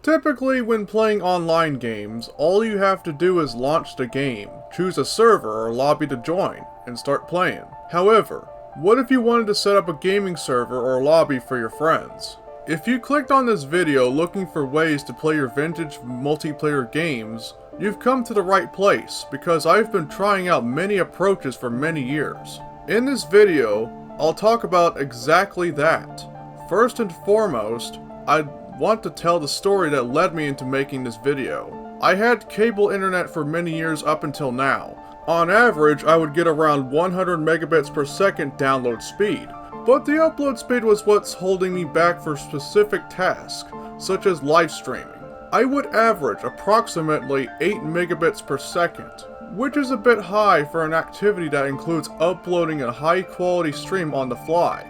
Typically, when playing online games, all you have to do is launch the game, choose a server or lobby to join, and start playing. However, what if you wanted to set up a gaming server or lobby for your friends? If you clicked on this video looking for ways to play your vintage multiplayer games, you've come to the right place, because I've been trying out many approaches for many years. In this video, I'll talk about exactly that. First and foremost, I want to tell the story that led me into making this video. I had cable internet for many years up until now. On average, I would get around 100 megabits per second download speed. But the upload speed was what's holding me back for specific tasks, such as live streaming. I would average approximately 8 megabits per second, which is a bit high for an activity that includes uploading a high quality stream on the fly.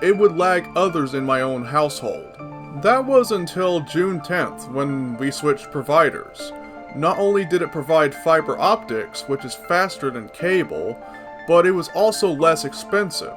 It would lag others in my own household. That was until June 10th when we switched providers. Not only did it provide fiber optics, which is faster than cable, but it was also less expensive.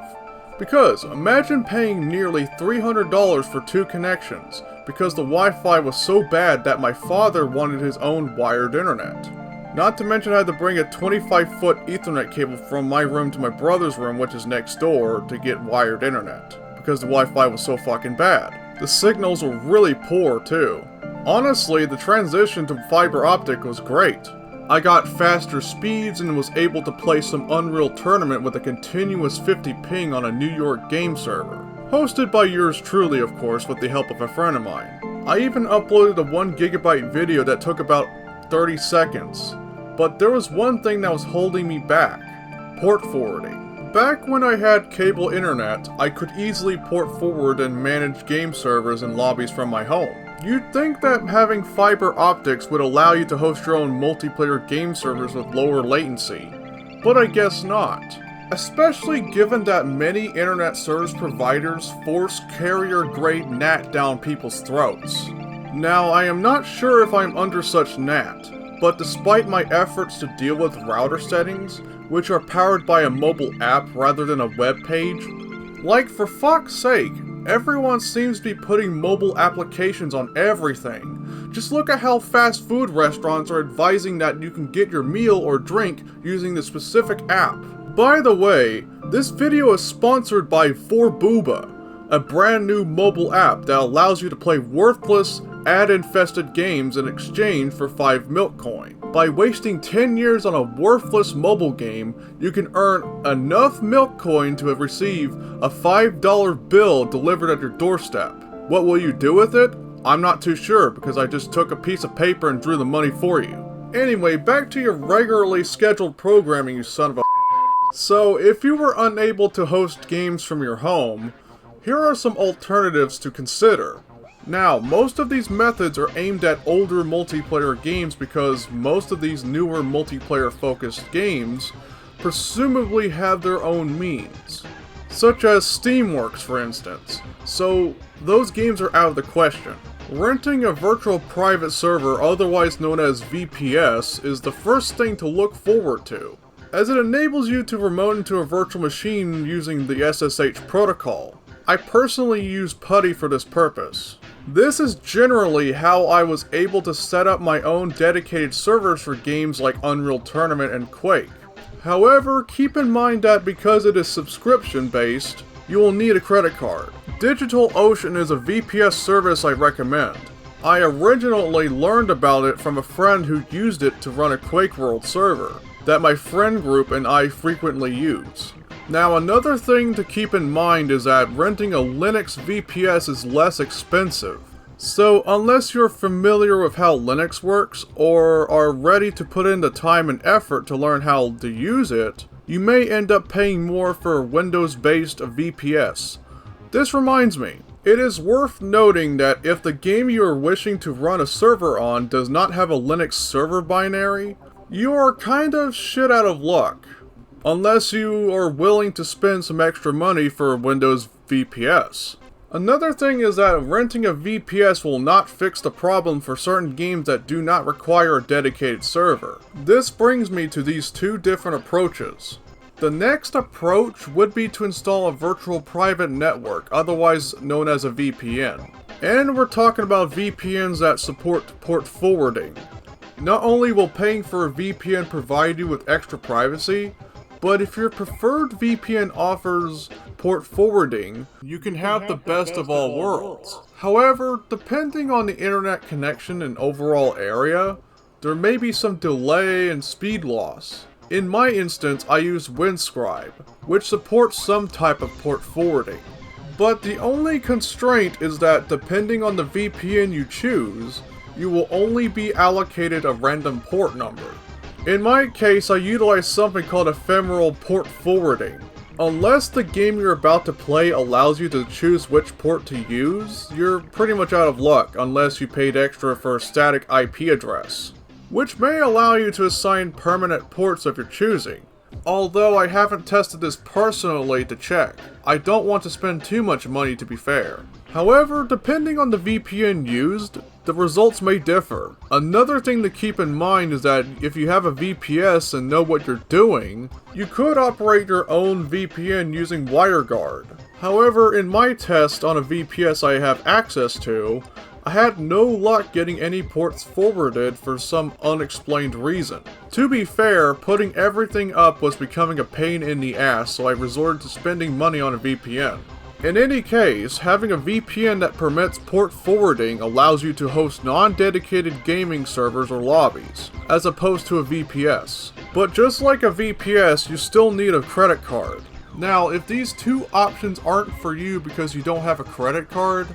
Because imagine paying nearly $300 for 2 connections, because the Wi-Fi was so bad that my father wanted his own wired internet. Not to mention I had to bring a 25-foot Ethernet cable from my room to my brother's room, which is next door, to get wired internet, because the Wi-Fi was so fucking bad. The signals were really poor too. Honestly, the transition to fiber optic was great. I got faster speeds and was able to play some Unreal Tournament with a continuous 50 ping on a New York game server. Hosted by yours truly, of course, with the help of a friend of mine. I even uploaded a 1 gigabyte video that took about 30 seconds. But there was one thing that was holding me back: port forwarding. Back when I had cable internet, I could easily port forward and manage game servers and lobbies from my home. You'd think that having fiber optics would allow you to host your own multiplayer game servers with lower latency, but I guess not. Especially given that many internet service providers force carrier-grade NAT down people's throats. Now, I am not sure if I'm under such NAT, but despite my efforts to deal with router settings, which are powered by a mobile app rather than a web page, like, for fuck's sake, everyone seems to be putting mobile applications on everything. Just look at how fast food restaurants are advising that you can get your meal or drink using the specific app. By the way, this video is sponsored by 4Booba, a brand new mobile app that allows you to play worthless, ad-infested games in exchange for 5 milk coin. By wasting 10 years on a worthless mobile game, you can earn enough milk coin to receive a $5 bill delivered at your doorstep. What will you do with it? I'm not too sure, because I just took a piece of paper and drew the money for you. Anyway, back to your regularly scheduled programming, you son of a. So, if you were unable to host games from your home, here are some alternatives to consider. Now, most of these methods are aimed at older multiplayer games because most of these newer multiplayer-focused games presumably have their own means. Such as Steamworks, for instance. So, those games are out of the question. Renting a virtual private server, otherwise known as VPS, is the first thing to look forward to, as it enables you to remote into a virtual machine using the SSH protocol. I personally use PuTTY for this purpose. This is generally how I was able to set up my own dedicated servers for games like Unreal Tournament and Quake. However, keep in mind that because it is subscription based, you will need a credit card. DigitalOcean is a VPS service I recommend. I originally learned about it from a friend who used it to run a Quake World server that my friend group and I frequently use. Now, another thing to keep in mind is that renting a Linux VPS is less expensive. So, unless you're familiar with how Linux works, or are ready to put in the time and effort to learn how to use it, you may end up paying more for a Windows-based VPS. This reminds me, it is worth noting that if the game you are wishing to run a server on does not have a Linux server binary, you are kind of shit out of luck. Unless you are willing to spend some extra money for Windows VPS. Another thing is that renting a VPS will not fix the problem for certain games that do not require a dedicated server. This brings me to these two different approaches. The next approach would be to install a virtual private network, otherwise known as a VPN. And we're talking about VPNs that support port forwarding. Not only will paying for a VPN provide you with extra privacy, but if your preferred VPN offers port forwarding, you can have the best of all worlds. However, depending on the internet connection and overall area, there may be some delay and speed loss. In my instance, I use Windscribe, which supports some type of port forwarding. But the only constraint is that depending on the VPN you choose, you will only be allocated a random port number. In my case, I utilize something called ephemeral port forwarding. Unless the game you're about to play allows you to choose which port to use, you're pretty much out of luck unless you paid extra for a static IP address, which may allow you to assign permanent ports of your choosing. Although I haven't tested this personally to check. I don't want to spend too much money to be fair. However, depending on the VPN used, the results may differ. Another thing to keep in mind is that if you have a VPS and know what you're doing, you could operate your own VPN using WireGuard. However, in my test on a VPS I have access to, I had no luck getting any ports forwarded for some unexplained reason. To be fair, putting everything up was becoming a pain in the ass, so I resorted to spending money on a VPN. In any case, having a VPN that permits port forwarding allows you to host non-dedicated gaming servers or lobbies, as opposed to a VPS. But just like a VPS, you still need a credit card. Now, if these two options aren't for you because you don't have a credit card,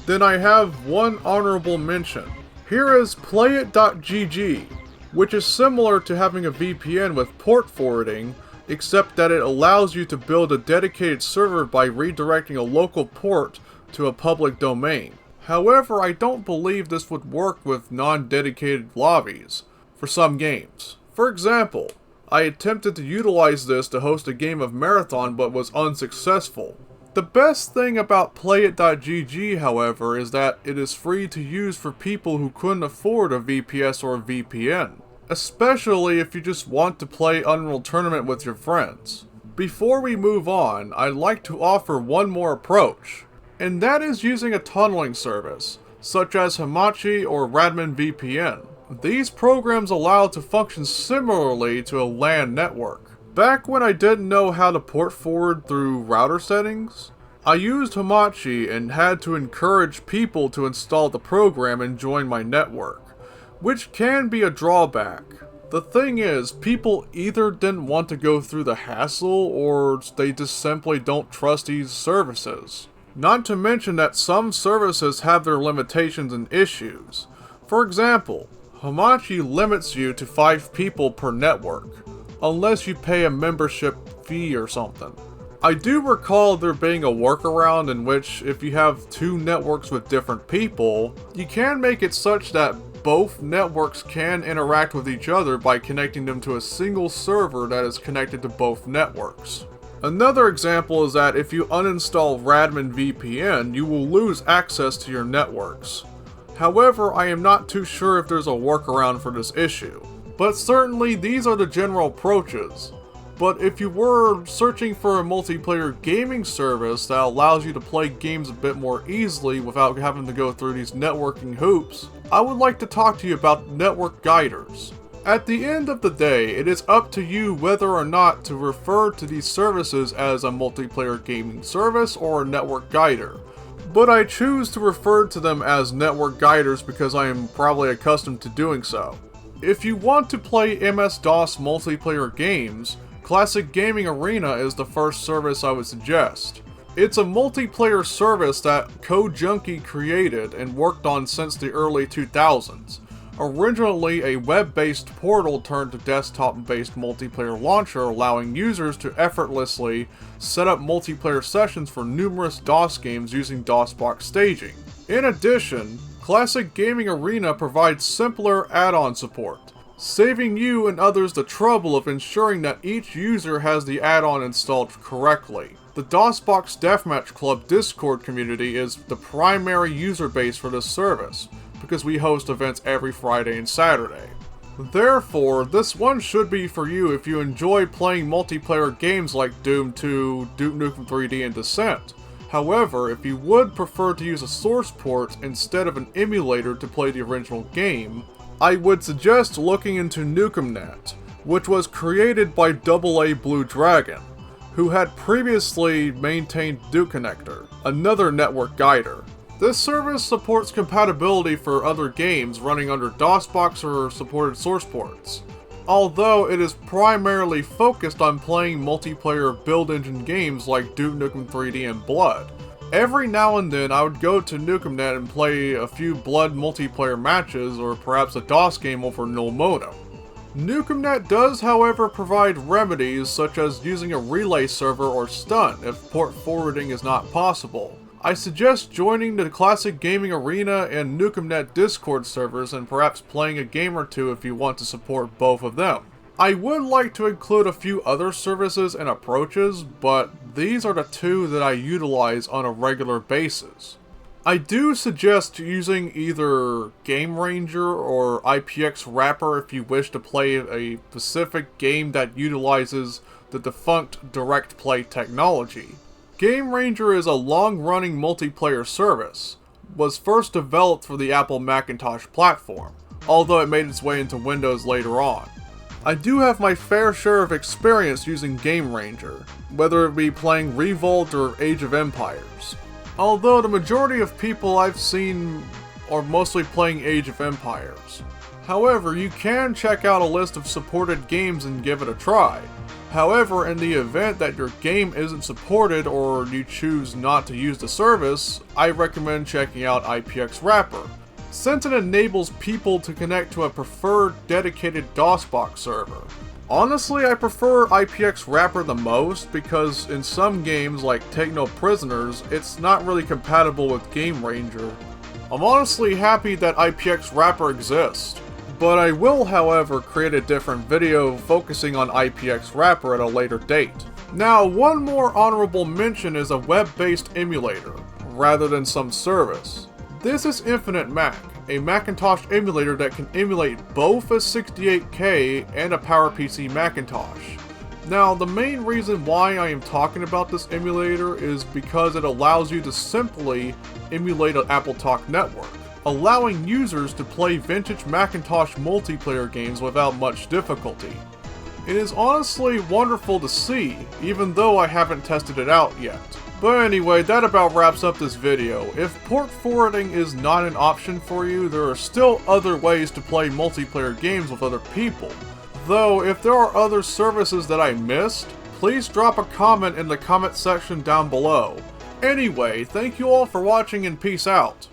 then I have one honorable mention. Here is Playit.gg, which is similar to having a VPN with port forwarding, except that it allows you to build a dedicated server by redirecting a local port to a public domain. However, I don't believe this would work with non-dedicated lobbies for some games. For example, I attempted to utilize this to host a game of Marathon but was unsuccessful. The best thing about Playit.gg, however, is that it is free to use for people who couldn't afford a VPS or a VPN. Especially if you just want to play Unreal Tournament with your friends. Before we move on, I'd like to offer one more approach, and that is using a tunneling service, such as Hamachi or Radman VPN. These programs allow it to function similarly to a LAN network. Back when I didn't know how to port forward through router settings, I used Hamachi and had to encourage people to install the program and join my network, which can be a drawback. The thing is, people either didn't want to go through the hassle or they just simply don't trust these services. Not to mention that some services have their limitations and issues. For example, Hamachi limits you to 5 people per network, unless you pay a membership fee or something. I do recall there being a workaround in which if you have 2 networks with different people, you can make it such that both networks can interact with each other by connecting them to a single server that is connected to both networks. Another example is that if you uninstall Radman VPN, you will lose access to your networks. However, I am not too sure if there's a workaround for this issue. But certainly these are the general approaches. But if you were searching for a multiplayer gaming service that allows you to play games a bit more easily without having to go through these networking hoops, I would like to talk to you about network guiders. At the end of the day, it is up to you whether or not to refer to these services as a multiplayer gaming service or a network guider. But I choose to refer to them as network guiders because I am probably accustomed to doing so. If you want to play MS-DOS multiplayer games, Classic Gaming Arena is the first service I would suggest. It's a multiplayer service that CodeJunkie created and worked on since the early 2000s. Originally a web-based portal turned to desktop-based multiplayer launcher, allowing users to effortlessly set up multiplayer sessions for numerous DOS games using DOSBox staging. In addition, Classic Gaming Arena provides simpler add-on support, saving you and others the trouble of ensuring that each user has the add-on installed correctly. The DOSBox Deathmatch Club Discord community is the primary user base for this service, because we host events every Friday and Saturday. Therefore, this one should be for you if you enjoy playing multiplayer games like Doom 2, Duke Nukem 3D, and Descent. However, if you would prefer to use a source port instead of an emulator to play the original game, I would suggest looking into NukeMnet, which was created by AA Blue Dragon, who had previously maintained DukeConnector, another network guider. This service supports compatibility for other games running under DOSBox or supported source ports, although it is primarily focused on playing multiplayer build engine games like Duke Nukem 3D and Blood. Every now and then I would go to NukeMnet and play a few Blood multiplayer matches or perhaps a DOS game over null modem. NukeMnet does, however, provide remedies such as using a relay server or stun if port forwarding is not possible. I suggest joining the Classic Gaming Arena and NukeMnet Discord servers and perhaps playing a game or two if you want to support both of them. I would like to include a few other services and approaches, but these are the two that I utilize on a regular basis. I do suggest using either GameRanger or IPX Wrapper if you wish to play a specific game that utilizes the defunct Direct Play technology. GameRanger is a long-running multiplayer service, was first developed for the Apple Macintosh platform, although it made its way into Windows later on. I do have my fair share of experience using GameRanger, whether it be playing Revolt or Age of Empires. Although the majority of people I've seen are mostly playing Age of Empires. However, you can check out a list of supported games and give it a try. However, in the event that your game isn't supported or you choose not to use the service, I recommend checking out IPX Wrapper, since it enables people to connect to a preferred dedicated DOSBox server. Honestly, I prefer IPX Wrapper the most because in some games like Take No Prisoners, it's not really compatible with GameRanger. I'm honestly happy that IPX Wrapper exists, but I will, however, create a different video focusing on IPX Wrapper at a later date. Now, one more honorable mention is a web-based emulator, rather than some service. This is Infinite Mac, a Macintosh emulator that can emulate both a 68K and a PowerPC Macintosh. Now, the main reason why I am talking about this emulator is because it allows you to simply emulate an AppleTalk network, allowing users to play vintage Macintosh multiplayer games without much difficulty. It is honestly wonderful to see, even though I haven't tested it out yet. But anyway, that about wraps up this video. If port forwarding is not an option for you, there are still other ways to play multiplayer games with other people. Though, if there are other services that I missed, please drop a comment in the comment section down below. Anyway, thank you all for watching and peace out.